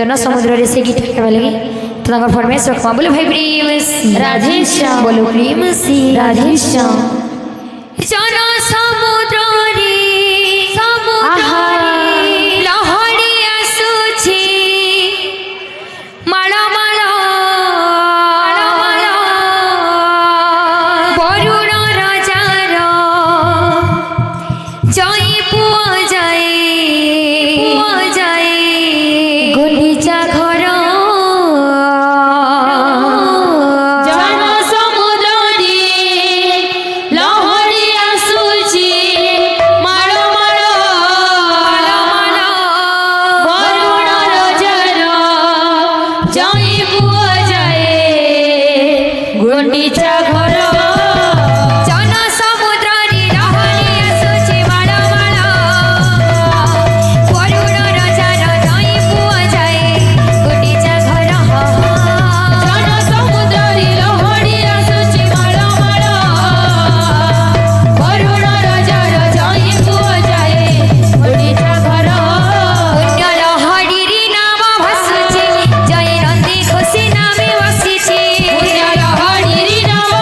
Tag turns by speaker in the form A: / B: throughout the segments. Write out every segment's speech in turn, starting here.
A: जन समुद्र रे से गीत गावे लगी तो तंगर फरमाइश रखमा बोले भाई प्रेम राधे श्याम बोलो प्रेम सी राधे श्याम जन समुद्र रे लहरी आसुछि माला माला बरुण राजार जय पुआ जाए गुंडीचा घर
B: जन समुद्र रे लहरी आसुछि माल माल बरुण राजार जय पुआ जाए गुंडीचा घर
A: जन समुद्र रे लहरी आसुछि माला माला बरुण राजार जय पुआ जाए गुंडीचा घर
B: जन समुद्र रे लहरी आसुछि माल माल बरुण राजार जय पुआ जाए गुंडीचा घर
A: पुण्य लहरी रे नाम भासुछि जय नंदी खुशी नामे बसिछि
B: पुण्य लहरी रे नाम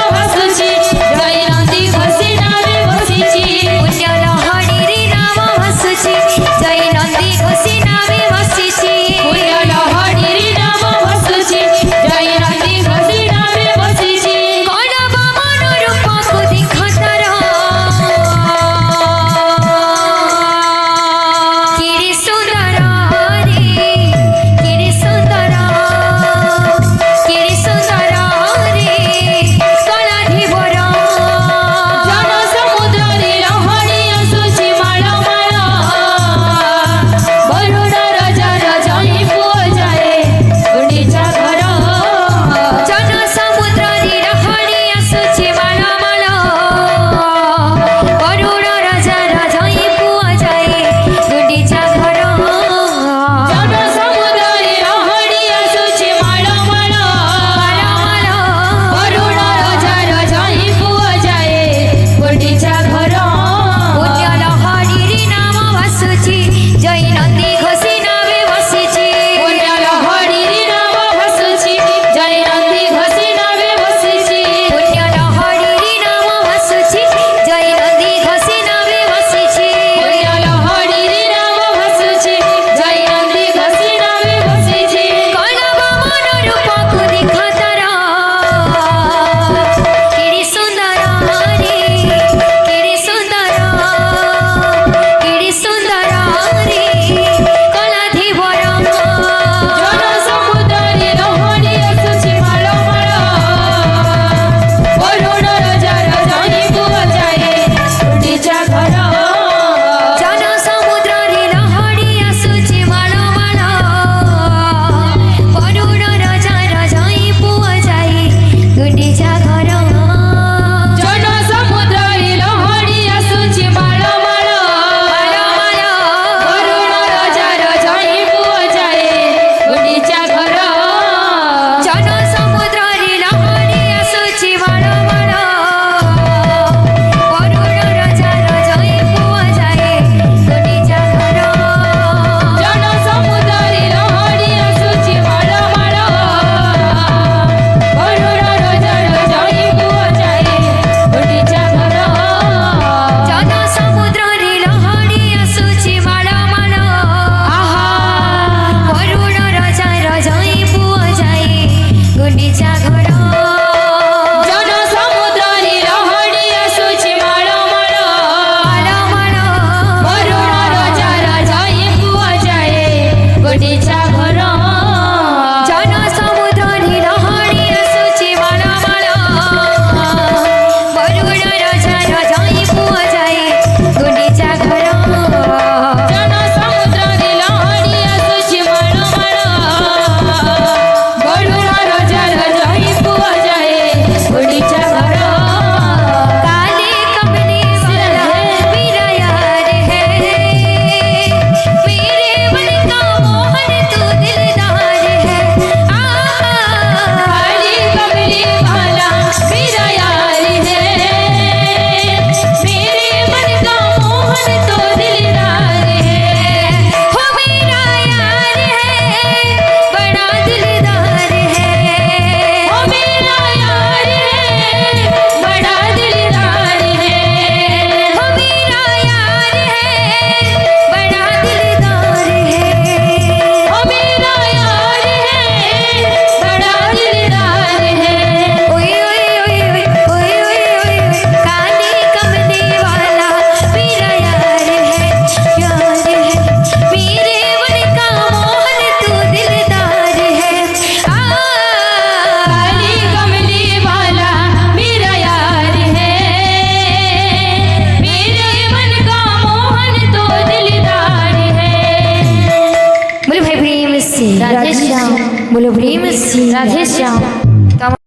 A: রাধে শ্যাম।